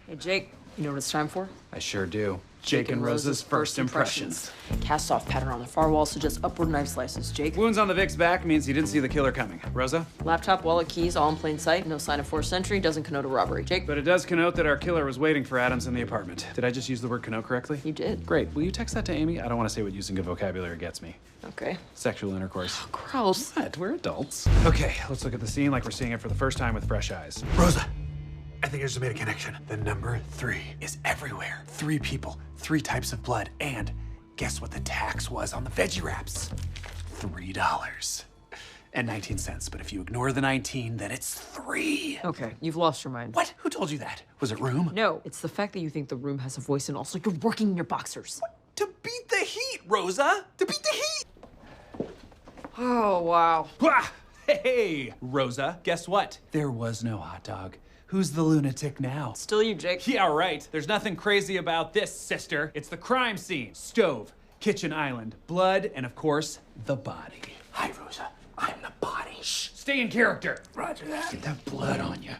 Hey, Jake, you know what it's time for? I sure do. Jake and Rosa's first impressions. Cast-off pattern on the far wall suggests upward knife slices. Jake? Wounds on the Vic's back means he didn't see the killer coming. Rosa? Laptop, wallet, keys, all in plain sight. No sign of forced entry. Doesn't connote a robbery. Jake? But it does connote that our killer was waiting for Adams in the apartment. Did I just use the word connote correctly? You did. Great. Will you text that to Amy? I don't want to say what using a vocabulary gets me. Okay. Sexual intercourse. Gross. What? We're adults. Okay, let's look at the scene like we're seeing it for the first time with fresh eyes. Rosa, I think I just made a connection. The number 3 is everywhere. 3 people, 3 types of blood, and guess what the tax was on the veggie wraps? $3.19. But if you ignore the 19, then it's 3. Okay, you've lost your mind. What? Who told you that? Was it Room? No, it's the fact that you think the room has a voice and also you're working in your boxers. What? To beat the heat, Rosa! To beat the heat! Oh, wow. Wah! Hey, Rosa, guess what? There was no hot dog. Who's the lunatic now? Still you, Jake. Yeah, right. There's nothing crazy about this, sister. It's the crime scene. Stove, kitchen island, blood, and of course, the body. Hi, Rosa. I'm the body. Shh. Stay in character. Roger that. Get that blood on you.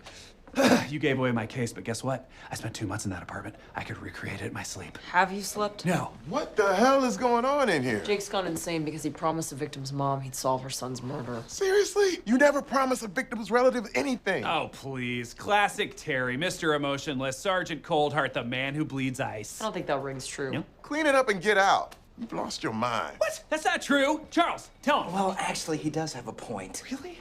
You gave away my case, but guess what? I spent 2 months in that apartment. I could recreate it in my sleep. Have you slept? No. What the hell is going on in here? Jake's gone insane because he promised the victim's mom he'd solve her son's murder. Seriously? You never promised a victim's relative anything. Oh, please. Classic Terry, Mr. Emotionless, Sergeant Coldheart, the man who bleeds ice. I don't think that rings true. Nope. Clean it up and get out. You've lost your mind. What? That's not true. Charles, tell him. Well, actually, he does have a point. Really?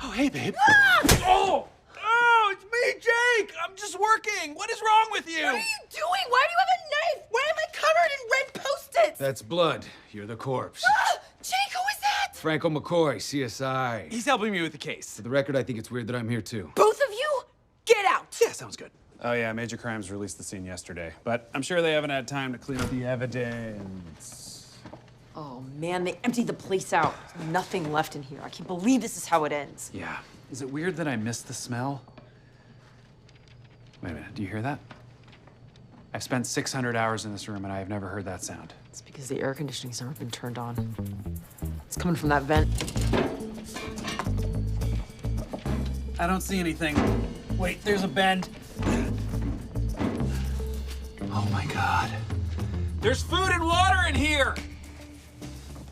Oh, hey, babe. Ah! Oh! Oh, it's me, Jake! I'm just working. What is wrong with you? What are you doing? Why do you have a knife? Why am I covered in red Post-its? That's blood. You're the corpse. Ah! Jake, who is that? Franco McCoy, CSI. He's helping me with the case. For the record, I think it's weird that I'm here too. Both of you? Get out! Yeah, sounds good. Oh, yeah, Major Crimes released the scene yesterday, but I'm sure they haven't had time to clean up the evidence. Oh, man, they emptied the place out. There's nothing left in here. I can't believe this is how it ends. Yeah. Is it weird that I missed the smell? Wait a minute, do you hear that? I've spent 600 hours in this room and I have never heard that sound. It's because the air conditioning's never been turned on. It's coming from that vent. I don't see anything. Wait, there's a bend. Oh my God. There's food and water in here!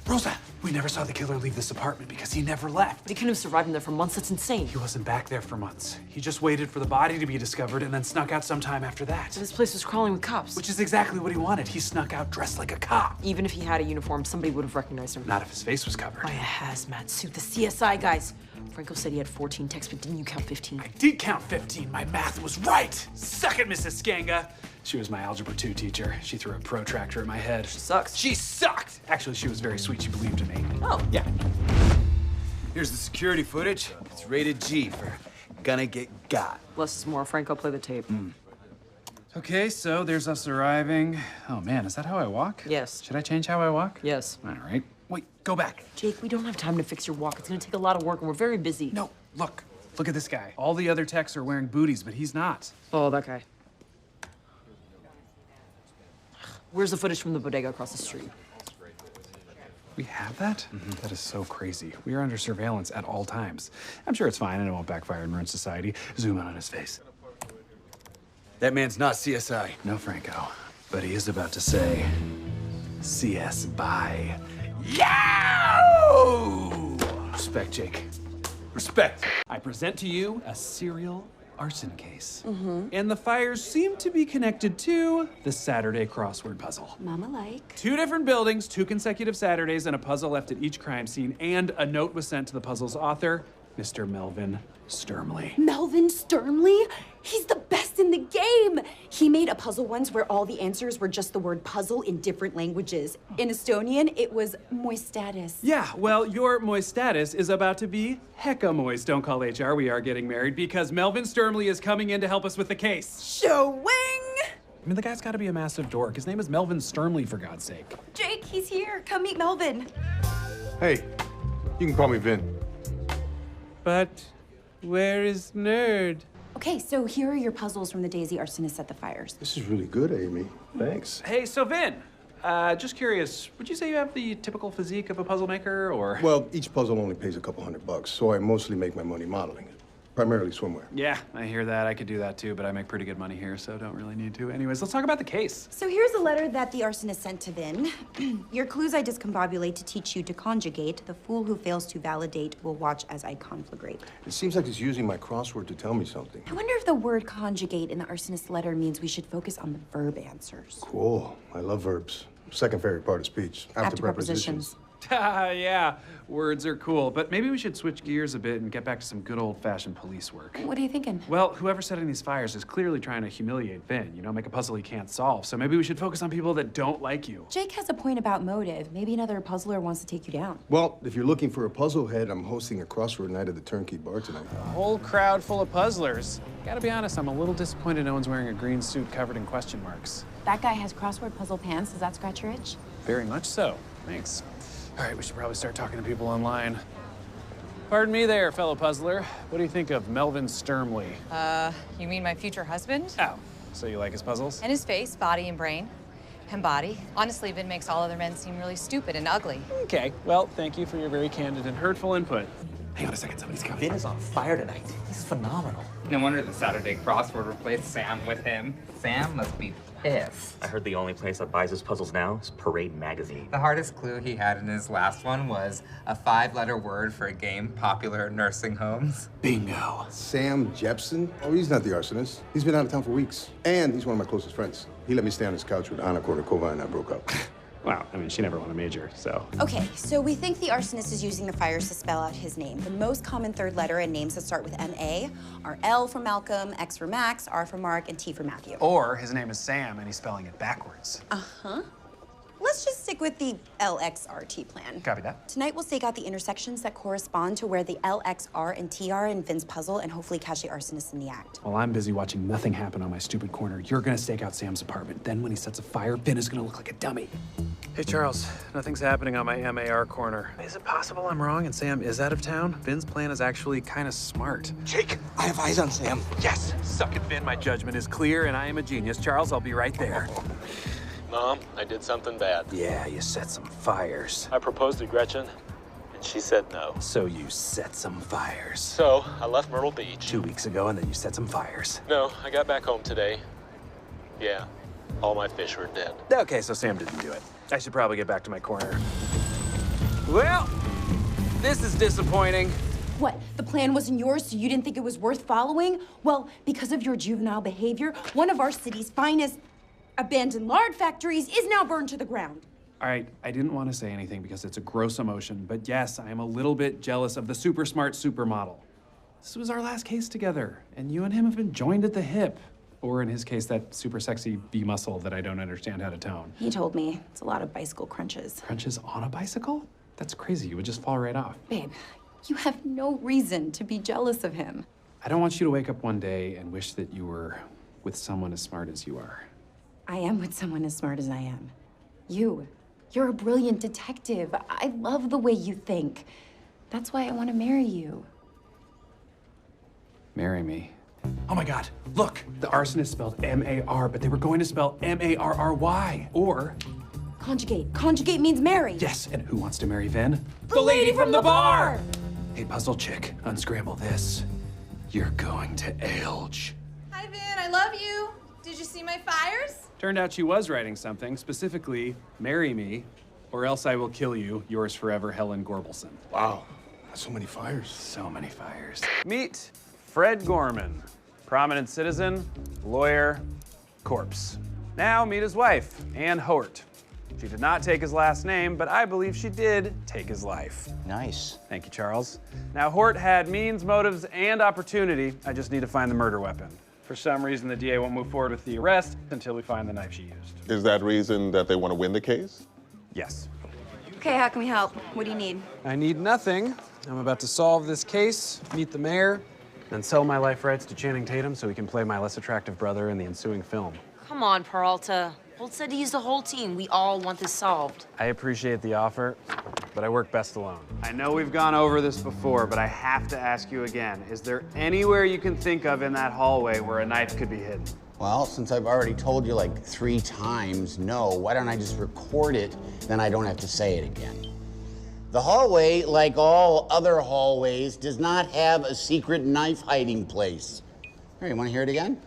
Rosa, we never saw the killer leave this apartment because he never left. He couldn't have survived in there for months. That's insane. He wasn't back there for months. He just waited for the body to be discovered and then snuck out sometime after that. This place was crawling with cops. Which is exactly what he wanted. He snuck out dressed like a cop. Even if he had a uniform, somebody would have recognized him. Not if his face was covered. By a hazmat suit. The CSI guys. Franco said he had 14 texts, but didn't you count 15? I did count 15. My math was right. Suck it, Mrs. Skanga. She was my Algebra 2 teacher. She threw a protractor at my head. She sucks. She sucked! Actually, she was very sweet. She believed in me. Oh. Yeah. Here's the security footage. It's rated G for gonna get got. Less is more. Franco, play the tape. Okay, so there's us arriving. Oh man, is that how I walk? Yes. Should I change how I walk? Yes. All right. Wait, go back. Jake, we don't have time to fix your walk. It's gonna take a lot of work and we're very busy. No, look. Look at this guy. All the other techs are wearing booties, but he's not. Oh, that guy. Where's the footage from the bodega across the street? We have that? That is so crazy. We are under surveillance at all times. I'm sure it's fine and it won't backfire and ruin society. Zoom in on his face. That man's not CSI. No, Franco. But he is about to say, CS bye. Yow! Respect, Jake. Respect. I present to you a serial arson case. And the fires seem to be connected to the Saturday crossword puzzle. Mama like. 2 different buildings, 2 consecutive Saturdays, and a puzzle left at each crime scene, and a note was sent to the puzzle's author, Mr. Melvin Sturmley. Melvin Sturmley? He's the best in the game! He made a puzzle once where all the answers were just the word puzzle in different languages. In Estonian, it was moi status. Yeah, well, your moist status is about to be hecka moist. Don't call HR, we are getting married, because Melvin Sturmley is coming in to help us with the case. Showing! I mean, the guy's gotta be a massive dork. His name is Melvin Sturmley, for God's sake. Jake, he's here. Come meet Melvin. Hey, you can call me Vin. But where is Nerd? Okay, so here are your puzzles from the days the arsonist set the fires. This is really good, Amy. Thanks. Hey, so Vin, just curious, would you say you have the typical physique of a puzzle maker, or? Well, each puzzle only pays a couple $100, so I mostly make my money modeling it. primarily swimwear. Yeah, I hear that. I could do that too, but I make pretty good money here, so don't really need to. Anyways, let's talk about the case. So here's a letter that the arsonist sent to Vin. Your clues I discombobulate to teach you to conjugate. The fool who fails to validate will watch as I conflagrate. It seems like he's using my crossword to tell me something. I wonder if the word conjugate in the arsonist's letter means we should focus on the verb answers. Cool. I love verbs. Second favorite part of speech. After prepositions. Yeah, words are cool, but maybe we should switch gears a bit and get back to some good old-fashioned police work. What are you thinking? Well, whoever's setting these fires is clearly trying to humiliate Vin, you know, make a puzzle he can't solve. So maybe we should focus on people that don't like you. Jake has a point about motive. Maybe another puzzler wants to take you down. Well, if you're looking for a puzzle head, I'm hosting a crossword night at the Turnkey Bar tonight. A whole crowd full of puzzlers. Gotta be honest, I'm a little disappointed no one's wearing a green suit covered in question marks. That guy has crossword puzzle pants. Does that scratch your itch? Very much so. Thanks. All right, we should probably start talking to people online. Pardon me there, fellow puzzler. What do you think of Melvin Sturmley? You mean my future husband? Oh, so you like his puzzles? And his face, body and brain. And body. Honestly, Vin makes all other men seem really stupid and ugly. Okay, well, thank you for your very candid and hurtful input. Hang on a second, somebody's coming. Vin is on fire tonight. He's phenomenal. No wonder the Saturday crossword replaced Sam with him. Sam must be pissed. I heard the only place that buys his puzzles now is Parade Magazine. The hardest clue he had in his last one was a 5-letter word for a game popular in nursing homes. Bingo. Sam Jepson? Oh, he's not the arsonist. He's been out of town for weeks. And he's one of my closest friends. He let me stay on his couch with Anna Kournikova and I broke up. Wow, I mean, she never won a major, so. Okay, so we think the arsonist is using the fires to spell out his name. The most common third letter in names that start with M-A are L for Malcolm, X for Max, R for Mark, and T for Matthew. Or his name is Sam and he's spelling it backwards. Uh-huh. Let's just stick with the LXRT plan. Copy that. Tonight we'll stake out the intersections that correspond to where the L, X, R, and T are in Vin's puzzle and hopefully catch the arsonist in the act. While I'm busy watching nothing happen on my stupid corner, you're gonna stake out Sam's apartment. Then when he sets a fire, Vin is gonna look like a dummy. Hey, Charles, nothing's happening on my MAR corner. Is it possible I'm wrong and Sam is out of town? Vin's plan is actually kind of smart. Jake, I have eyes on Sam. Yes! Suck it, Vin. My judgment is clear and I am a genius. Charles, I'll be right there. Mom, I did something bad. Yeah, you set some fires. I proposed to Gretchen, and she said no. So you set some fires. So, I left Myrtle Beach. 2 weeks ago, and then you set some fires. No, I got back home today. Yeah, all my fish were dead. Okay, so Sam didn't do it. I should probably get back to my corner. Well, this is disappointing. What, the plan wasn't yours, so you didn't think it was worth following? Well, because of your juvenile behavior, one of our city's finest abandoned lard factories is now burned to the ground. All right, I didn't want to say anything because it's a gross emotion, but yes, I am a little bit jealous of the super smart supermodel. This was our last case together, and you and him have been joined at the hip. Or in his case, that super sexy B muscle that I don't understand how to tone. He told me it's a lot of bicycle crunches. Crunches on a bicycle? That's crazy, you would just fall right off. Babe, you have no reason to be jealous of him. I don't want you to wake up one day and wish that you were with someone as smart as you are. I am with someone as smart as I am. You're a brilliant detective. I love the way you think. That's why I want to marry you. Marry me. Oh my God, look! The arsonist spelled M-A-R, but they were going to spell M-A-R-R-Y. Or... Conjugate. Conjugate means marry. Yes, and who wants to marry Vin? The lady from the bar! Hey, puzzle chick, unscramble this. You're going to Elge. Hi, Vin. I love you. Did you see my fires? Turned out she was writing something, specifically, marry me, or else I will kill you, yours forever, Helen Gorbelson. Wow, that's so many fires. So many fires. Meet Fred Gorman, prominent citizen, lawyer, corpse. Now meet his wife, Ann Hort. She did not take his last name, but I believe she did take his life. Nice. Thank you, Charles. Now, Hort had means, motives, and opportunity. I just need to find the murder weapon. For some reason, the DA won't move forward with the arrest until we find the knife she used. Is that reason that they want to win the case? Yes. Okay, how can we help? What do you need? I need nothing. I'm about to solve this case, meet the mayor, and sell my life rights to Channing Tatum so he can play my less attractive brother in the ensuing film. Come on, Peralta. Holt said to use the whole team. We all want this solved. I appreciate the offer, but I work best alone. I know we've gone over this before, but I have to ask you again. Is there anywhere you can think of in that hallway where a knife could be hidden? Well, since I've already told you like 3 times no, why don't I just record it, then I don't have to say it again. The hallway, like all other hallways, does not have a secret knife hiding place. Here, you want to hear it again?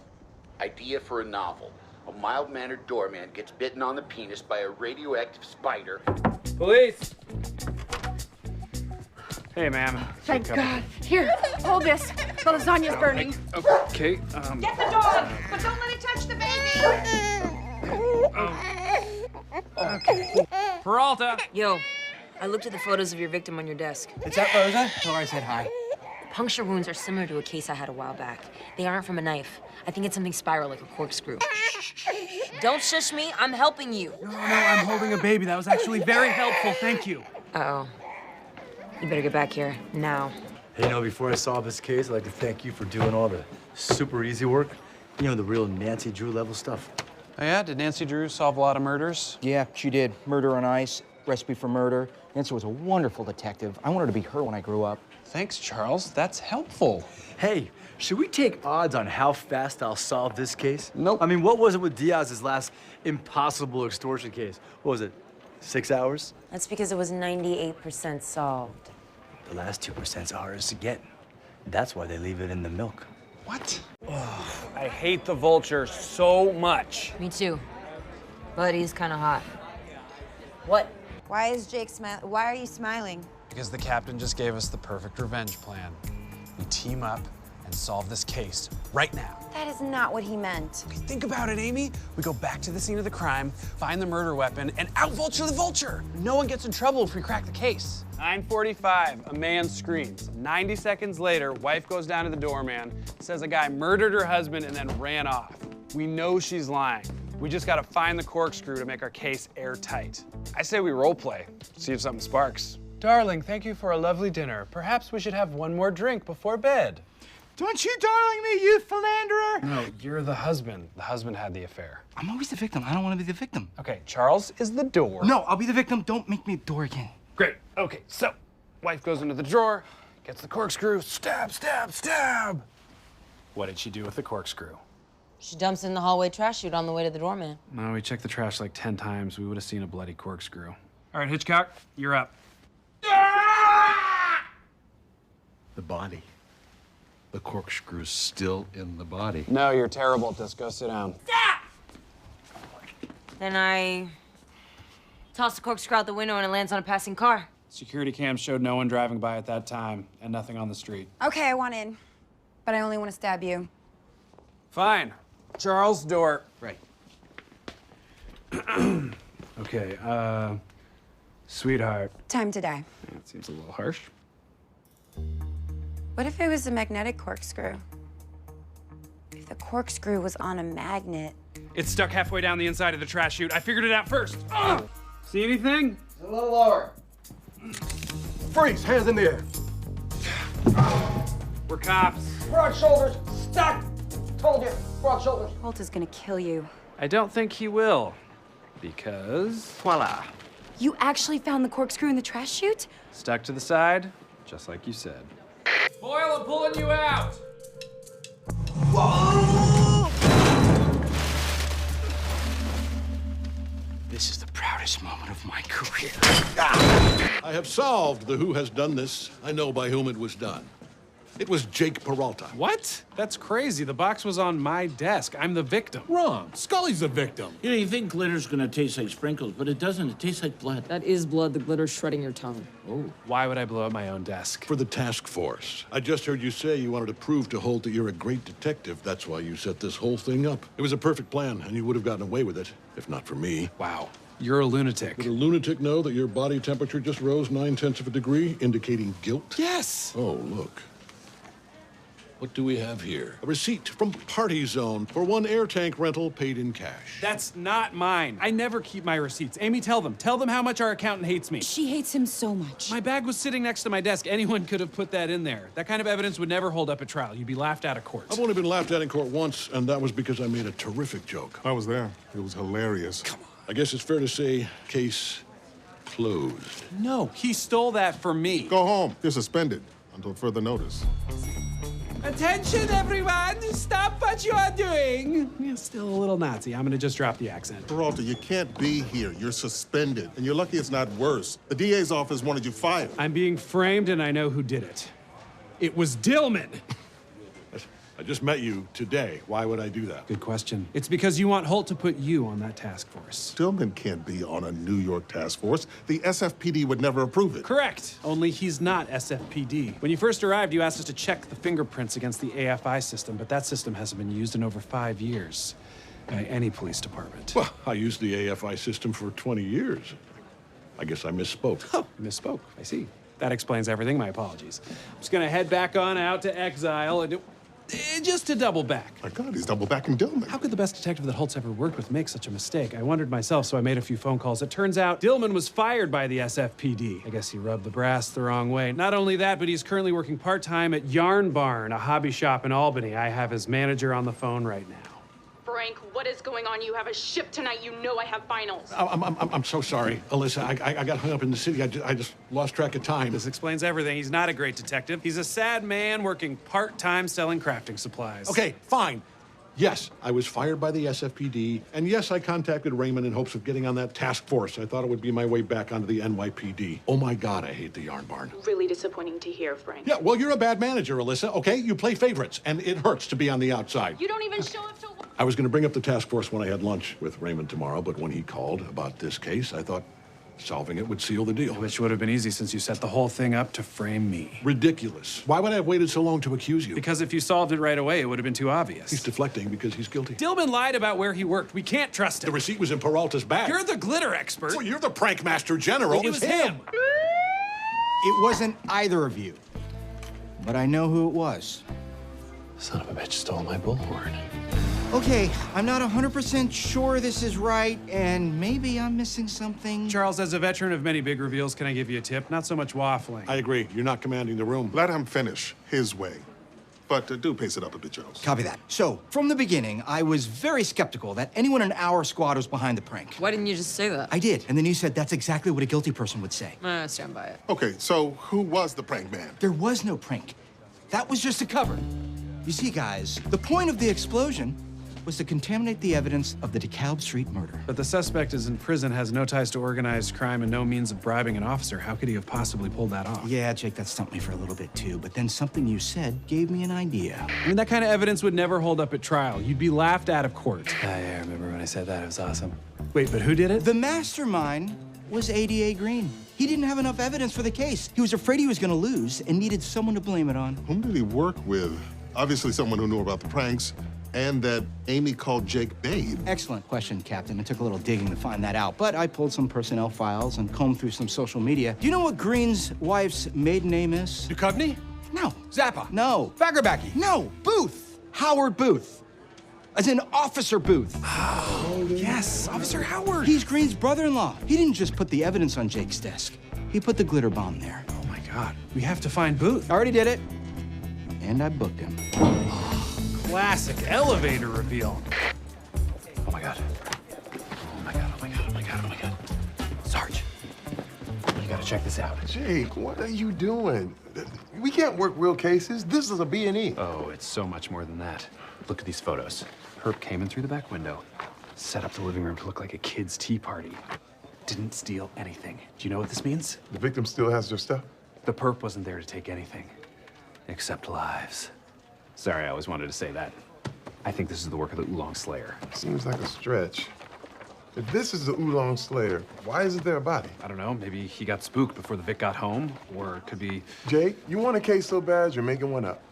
Idea for a novel. A mild-mannered doorman gets bitten on the penis by a radioactive spider. Police! Hey, ma'am. Thank God. Here, hold this. The lasagna's burning. Okay, Get the dog, but don't let it touch the baby. Peralta! Yo, I looked at the photos of your victim on your desk. Is that Rosa? Tell her I said hi. Puncture wounds are similar to a case I had a while back. They aren't from a knife. I think it's something spiral, like a corkscrew. Don't shush me, I'm helping you. No, I'm holding a baby. That was actually very helpful, thank you. Uh-oh. You better get back here, now. Hey, before I solve this case, I'd like to thank you for doing all the super easy work. The real Nancy Drew level stuff. Oh yeah? Did Nancy Drew solve a lot of murders? Yeah, she did. Murder on Ice, Recipe for Murder. Nancy was a wonderful detective. I wanted to be her when I grew up. Thanks, Charles. That's helpful. Hey, should we take odds on how fast I'll solve this case? Nope. I mean, what was it with Diaz's last impossible extortion case? What was it, 6 hours? That's because it was 98% solved. The last 2%'s the hardest to get. That's why they leave it in the milk. What? Oh, I hate the vulture so much. Me too. But he's kind of hot. What? Why is Jake smiling? Why are you smiling? Because the captain just gave us the perfect revenge plan. We team up and solve this case right now. That is not what he meant. Okay, think about it, Amy. We go back to the scene of the crime, find the murder weapon, and out-vulture the vulture. No one gets in trouble if we crack the case. 9:45, a man screams. 90 seconds later, wife goes down to the doorman, says a guy murdered her husband and then ran off. We know she's lying. We just gotta find the corkscrew to make our case airtight. I say we role play, see if something sparks. Darling, thank you for a lovely dinner. Perhaps we should have one more drink before bed. Don't you darling me, you philanderer! No, you're the husband. The husband had the affair. I'm always the victim. I don't want to be the victim. Okay, Charles is the door. No, I'll be the victim. Don't make me a door again. Great. Okay, so wife goes into the drawer, gets the corkscrew, stab, stab, stab. What did she do with the corkscrew? She dumps it in the hallway trash chute on the way to the doorman. No, we checked the trash like 10 times. We would have seen a bloody corkscrew. All right, Hitchcock, you're up. The body. The corkscrew's still in the body. No, you're terrible at this. Go sit down. Then I toss the corkscrew out the window and it lands on a passing car. Security cams showed no one driving by at that time and nothing on the street. Okay, I want in, but I only want to stab you. Fine. Charles, door. Right. Okay, sweetheart. Time to die. That seems a little harsh. What if it was a magnetic corkscrew? If the corkscrew was on a magnet. It's stuck halfway down the inside of the trash chute. I figured it out first. Oh! See anything? A little lower. Freeze, hands in the air. We're cops. Broad shoulders, stuck! Told you, broad shoulders. Holt is gonna kill you. I don't think he will, because voila. You actually found the corkscrew in the trash chute? Stuck to the side, just like you said. Boyle, I'm pulling you out. This is the proudest moment of my career. I have solved the who has done this. I know by whom it was done. It was Jake Peralta. What? That's crazy. The box was on my desk. I'm the victim. Wrong. Scully's the victim. You think glitter's gonna taste like sprinkles, but it doesn't. It tastes like blood. That is blood. The glitter's shredding your tongue. Oh. Why would I blow up my own desk? For the task force. I just heard you say you wanted to prove to Holt that you're a great detective. That's why you set this whole thing up. It was a perfect plan, and you would have gotten away with it, if not for me. Wow. You're a lunatic. Did a lunatic know that your body temperature just rose 9/10 of a degree, indicating guilt? Yes. Oh, look. What do we have here? A receipt from Party Zone for one air tank rental paid in cash. That's not mine. I never keep my receipts. Amy, tell them. Tell them how much our accountant hates me. She hates him so much. My bag was sitting next to my desk. Anyone could have put that in there. That kind of evidence would never hold up at trial. You'd be laughed out of court. I've only been laughed at in court once, and that was because I made a terrific joke. I was there. It was hilarious. Come on. I guess it's fair to say, case closed. No, he stole that from me. Go home. You're suspended until further notice. Attention, everyone! Stop what what you're doing. Yeah, still a little Nazi. I'm gonna just drop the accent. Peralta, you can't be here. You're suspended. And you're lucky it's not worse. The DA's office wanted you fired. I'm being framed and I know who did it. It was Dillman. I just met you today. Why would I do that? Good question. It's because you want Holt to put you on that task force. Stillman can't be on a New York task force. The SFPD would never approve it. Correct. Only he's not SFPD. When you first arrived, you asked us to check the fingerprints against the AFI system, but that system hasn't been used in over 5 years by any police department. Well, I used the AFI system for 20 years. I guess I misspoke. Oh, you misspoke. I see. That explains everything. My apologies. I'm just gonna head back on out to exile and just to double back. My God, he's double backing Dillman. How could the best detective that Holt's ever worked with make such a mistake? I wondered myself, so I made a few phone calls. It turns out Dillman was fired by the SFPD. I guess he rubbed the brass the wrong way. Not only that, but he's currently working part-time at Yarn Barn, a hobby shop in Albany. I have his manager on the phone right now. Frank, what is going on? You have a ship tonight. You know I have finals. I'm so sorry, Alyssa. I got hung up in the city. I just lost track of time. This explains everything. He's not a great detective. He's a sad man working part-time selling crafting supplies. Okay, fine. Yes, I was fired by the SFPD, and yes, I contacted Raymond in hopes of getting on that task force. I thought it would be my way back onto the NYPD. Oh my God, I hate the Yarn Barn. Really disappointing to hear, Frank. Yeah, well, you're a bad manager, Alyssa, okay? You play favorites, and it hurts to be on the outside. You don't even show up to work. I was going to bring up the task force when I had lunch with Raymond tomorrow, but when he called about this case, I thought solving it would seal the deal. Which would have been easy since you set the whole thing up to frame me. Ridiculous. Why would I have waited so long to accuse you? Because if you solved it right away, it would have been too obvious. He's deflecting because he's guilty. Dillman lied about where he worked. We can't trust him. The receipt was in Peralta's bag. You're the glitter expert. Well, you're the prank master general. It was him. It wasn't either of you, but I know who it was. Son of a bitch stole my bullhorn. Okay, I'm not 100% sure this is right, and maybe I'm missing something. Charles, as a veteran of many big reveals, can I give you a tip? Not so much waffling. I agree. You're not commanding the room. Let him finish his way. But do pace it up a bit, Charles. Copy that. So, from the beginning, I was very skeptical that anyone in our squad was behind the prank. Why didn't you just say that? I did, and then you said that's exactly what a guilty person would say. I stand by it. Okay, so who was the prank man? There was no prank. That was just a cover. You see, guys, the point of the explosion was to contaminate the evidence of the DeKalb Street murder. But the suspect is in prison, has no ties to organized crime, and no means of bribing an officer. How could he have possibly pulled that off? Yeah, Jake, that stumped me for a little bit, too. But then something you said gave me an idea. I mean, that kind of evidence would never hold up at trial. You'd be laughed out of court. Yeah, I remember when I said that. It was awesome. Wait, but who did it? The mastermind was ADA Green. He didn't have enough evidence for the case. He was afraid he was going to lose and needed someone to blame it on. Whom did he work with? Obviously someone who knew about the pranks, and that Amy called Jake Babe. Excellent question, Captain. It took a little digging to find that out, but I pulled some personnel files and combed through some social media. Do you know what Green's wife's maiden name is? Duchovny? No. Zappa? No. Fagerbacky? No. Booth. Howard Booth. As in Officer Booth. Oh, yes, Officer Howard. He's Green's brother-in-law. He didn't just put the evidence on Jake's desk. He put the glitter bomb there. Oh, my God. We have to find Booth. I already did it. And I booked him. Classic elevator reveal. Oh my God. Oh my God, oh my God, oh my God, oh my God. Sarge, you gotta check this out. Jake, what are you doing? We can't work real cases. This is a B&E. Oh, it's so much more than that. Look at these photos. Herb came in through the back window, set up the living room to look like a kid's tea party. Didn't steal anything. Do you know what this means? The victim still has their stuff? The perp wasn't there to take anything, except lives. Sorry, I always wanted to say that. I think this is the work of the Oolong Slayer. Seems like a stretch. If this is the Oolong Slayer, why isn't there a body? I don't know, maybe he got spooked before the Vic got home, or it could be... Jake, you want a case so bad, you're making one up.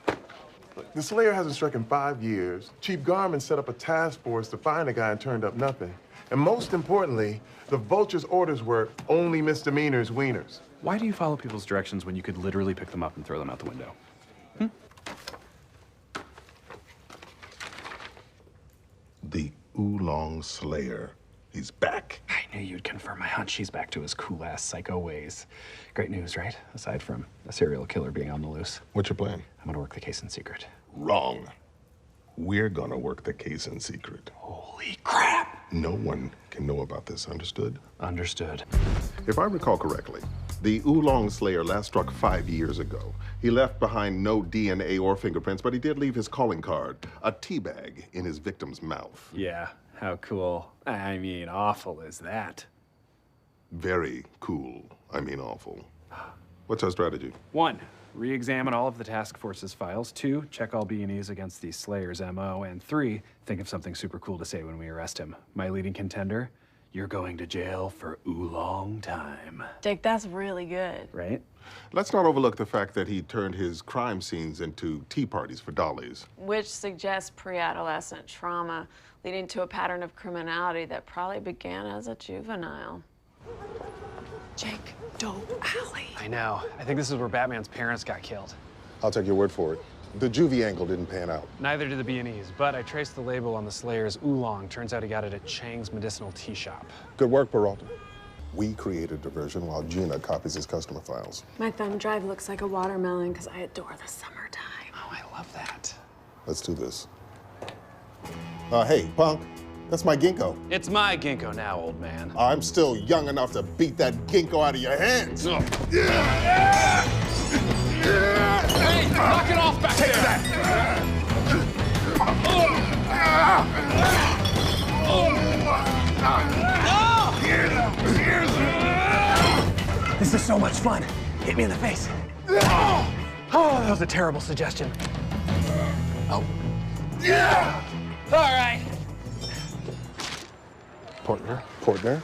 Look, the Slayer hasn't struck in 5 years. Chief Garman set up a task force to find the guy and turned up nothing. And most importantly, the Vulture's orders were only misdemeanors, wieners. Why do you follow people's directions when you could literally pick them up and throw them out the window? The Oolong Slayer. He's back. I knew you'd confirm my hunch. He's back to his cool-ass psycho ways. Great news, right? Aside from a serial killer being on the loose. What's your plan? I'm gonna work the case in secret. Wrong. We're gonna work the case in secret. Holy crap! No one can know about this, understood? Understood. If I recall correctly, The Oolong Slayer last struck 5 years ago. He left behind no DNA or fingerprints, but he did leave his calling card, a tea bag in his victim's mouth. Yeah, how cool. I mean, awful is that? Very cool. I mean, awful. What's our strategy? 1, re-examine all of the task force's files. 2, check all B&Es against the Slayer's MO. And 3, think of something super cool to say when we arrest him. My leading contender, you're going to jail for oolong time. Dick, that's really good. Right? Let's not overlook the fact that he turned his crime scenes into tea parties for dollies. Which suggests pre-adolescent trauma, leading to a pattern of criminality that probably began as a juvenile. Jake, dope alley. I know. I think this is where Batman's parents got killed. I'll take your word for it. The juvie angle didn't pan out. Neither did the B&Es, but I traced the label on the Slayer's oolong. Turns out he got it at Chang's medicinal tea shop. Good work, Peralta. We create a diversion while Gina copies his customer files. My thumb drive looks like a watermelon because I adore the summertime. Oh, I love that. Let's do this. Hey, punk. That's my ginkgo. It's my ginkgo now, old man. I'm still young enough to beat that ginkgo out of your hands. Hey, knock it off back Take there! that! This is so much fun. Hit me in the face. Oh, that was a terrible suggestion. Oh. Yeah! All right. Partner?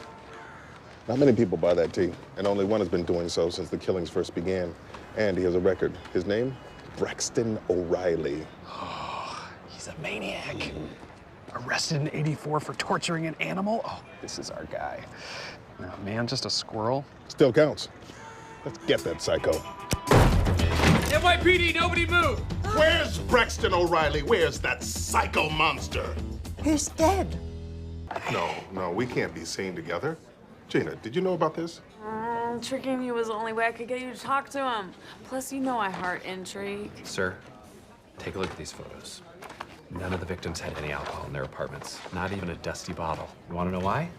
Not many people buy that tea, and only one has been doing so since the killings first began. And he has a record. His name? Braxton O'Reilly. Oh, he's a maniac. Arrested in '84 for torturing an animal? Oh, this is our guy. No, man, just a squirrel. Still counts. Let's get that psycho. NYPD, nobody move! Where's Braxton O'Reilly? Where's that psycho monster? He's dead. No, we can't be seen together. Gina, did you know about this? Tricking you was the only way I could get you to talk to him. Plus, you know I heart intrigue. Sir, take a look at these photos. None of the victims had any alcohol in their apartments, not even a dusty bottle. You want to know why?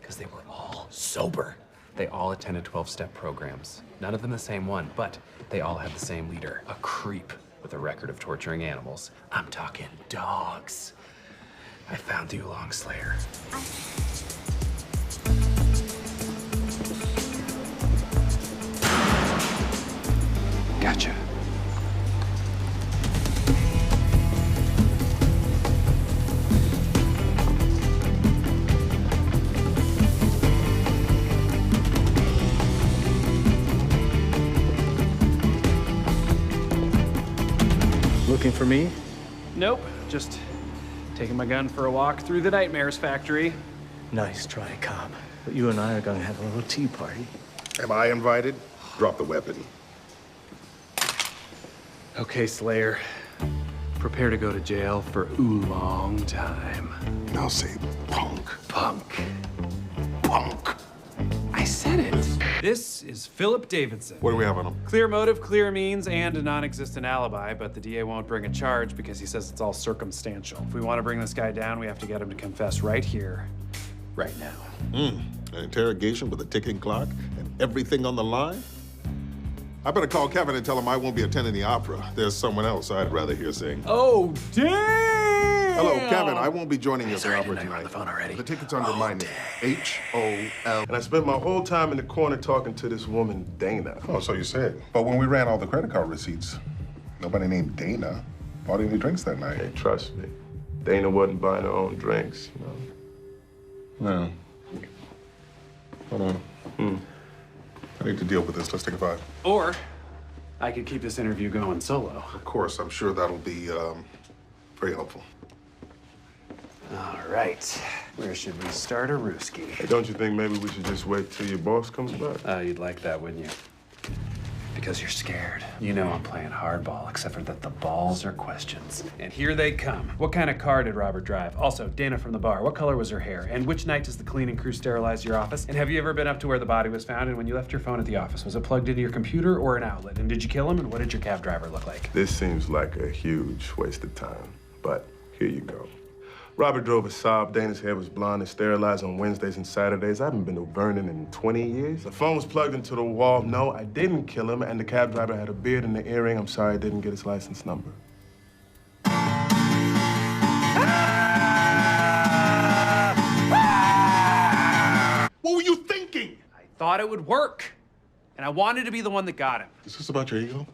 Because they were all sober. They all attended 12-step programs. None of them the same one, but they all had the same leader, a creep with a record of torturing animals. I'm talking dogs. I found the Oolong Slayer. Gotcha. Looking for me? Nope, just taking my gun for a walk through the Nightmares factory. Nice try, cop. But you and I are gonna have a little tea party. Am I invited? Drop the weapon. Okay, Slayer. Prepare to go to jail for oolong time. Now say punk. Punk. Punk. I said it. This is Philip Davidson. What do we have on him? Clear motive, clear means, and a non-existent alibi, but the DA won't bring a charge because he says it's all circumstantial. If we want to bring this guy down, we have to get him to confess right here, right now. An interrogation with a ticking clock and everything on the line? I better call Kevin and tell him I won't be attending the opera. There's someone else I'd rather hear sing. Oh, damn! Hello, Kevin. I won't be joining you at the opera tonight. On the phone already. The ticket's under my name. H-O-L. And I spent my whole time in the corner talking to this woman, Dana. Oh, so you said. But when we ran all the credit card receipts, nobody named Dana bought any drinks that night. Hey, trust me. Dana wasn't buying her own drinks, No. Hold on. I need to deal with this. Let's take a 5. Or I could keep this interview going solo. Of course, I'm sure that'll be very helpful. All right. Where should we start a Rooski? Hey, don't you think maybe we should just wait till your boss comes back? You'd like that, wouldn't you? Because you're scared. You know I'm playing hardball, except for that the balls are questions. And here they come. What kind of car did Robert drive? Also, Dana from the bar, what color was her hair? And which night does the cleaning crew sterilize your office? And have you ever been up to where the body was found? And when you left your phone at the office, was it plugged into your computer or an outlet? And did you kill him? And what did your cab driver look like? This seems like a huge waste of time, but here you go. Robert drove a Saab. Dana's hair was blonde and sterilized on Wednesdays and Saturdays. I haven't been to Vernon in 20 years. The phone was plugged into the wall. No, I didn't kill him. And the cab driver had a beard and an earring. I'm sorry I didn't get his license number. What were you thinking? I thought it would work. And I wanted to be the one that got him. Is this about your ego?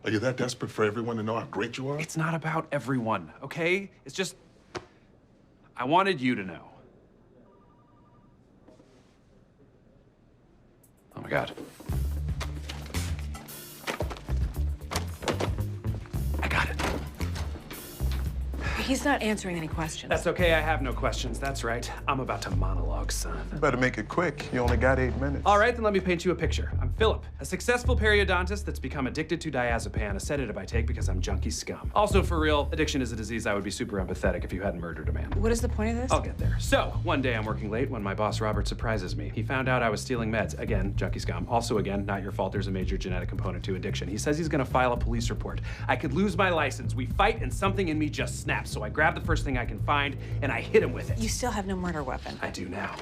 Are you that desperate for everyone to know how great you are? It's not about everyone, okay? It's just, I wanted you to know. Oh my God. I got it. He's not answering any questions. That's okay, I have no questions. That's right. I'm about to monologue, son. You better make it quick. You only got 8 minutes. All right, then let me paint you a picture. I'm Philip, a successful periodontist that's become addicted to diazepam, a sedative I take because I'm junkie scum. Also, for real, addiction is a disease I would be super empathetic if you hadn't murdered a man. What is the point of this? I'll get there. So, one day I'm working late when my boss Robert surprises me. He found out I was stealing meds. Again, junkie scum. Also, again, not your fault, there's a major genetic component to addiction. He says he's gonna file a police report. I could lose my license. We fight and something in me just snaps. So I grab the first thing I can find and I hit him with it. You still have no murder weapon. I do now.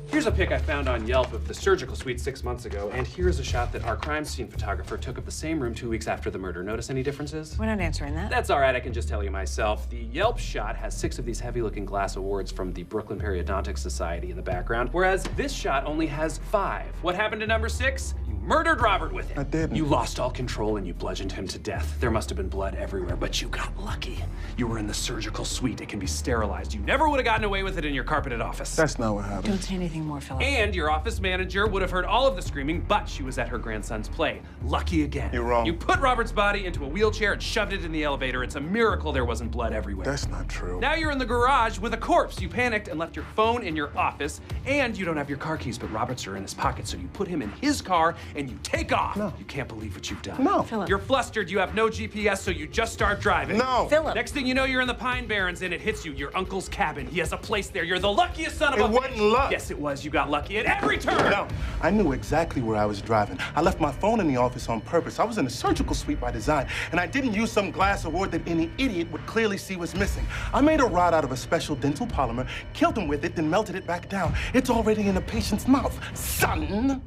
Here's a pic I found on Yelp of the surgical suite 6 months ago, and here's a shot that our crime scene photographer took of the same room 2 weeks after the murder. Notice any differences? We're not answering that. That's all right, I can just tell you myself. The Yelp shot has 6 of these heavy-looking glass awards from the Brooklyn Periodontic Society in the background, whereas this shot only has 5. What happened to number 6? You murdered Robert with it. I didn't. You lost all control and you bludgeoned him to death. There must have been blood everywhere, but you got lucky. You were in the surgical suite. It can be sterilized. You never would have gotten away with it in your carpeted office. That's not what happened. Don't say anything more, Philip. And your office manager would have heard all of the screaming, but she was at her grandson's play. Lucky again. You're wrong. You put Robert's body into a wheelchair and shoved it in the elevator. It's a miracle there wasn't blood everywhere. That's not true. Now you're in the garage with a corpse. You panicked and left your phone in your office, and you don't have your car keys, but Robert's are in his pocket, so you put him in his car and you take off. No. You can't believe what you've done. No. Philip. You're flustered. You have no GPS, so you just start driving. No. Philip. Next thing you know, you're in the Pine Barrens and it hits you. Your uncle's cabin. He has a place there. You're the luckiest son of a It wasn't luck. Yes, it was. You got lucky at every turn. No, I knew exactly where I was driving. I left my phone in the office on purpose. I was in a surgical suite by design, and I didn't use some glass award that any idiot would clearly see was missing. I made a rod out of a special dental polymer, killed him with it, then melted it back down. It's already in a patient's mouth, son.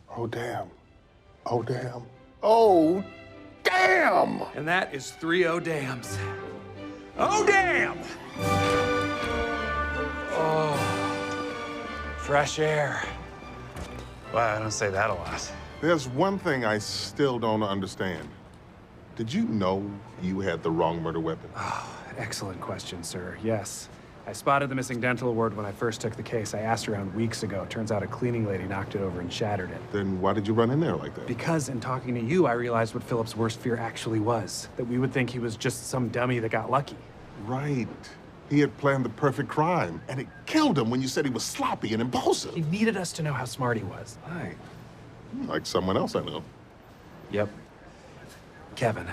Oh, damn. Oh, damn. Oh, damn! And that is 3 oh dams. Oh, damn! Oh, fresh air. Wow, I don't say that a lot. There's one thing I still don't understand. Did you know you had the wrong murder weapon? Oh, excellent question, sir. Yes. I spotted the missing dental award when I first took the case. I asked around weeks ago. Turns out a cleaning lady knocked it over and shattered it. Then why did you run in there like that? Because in talking to you, I realized what Philip's worst fear actually was. That we would think he was just some dummy that got lucky. Right. He had planned the perfect crime, and it killed him when you said he was sloppy and impulsive. He needed us to know how smart he was. Right. Like someone else I know. Yep. Kevin.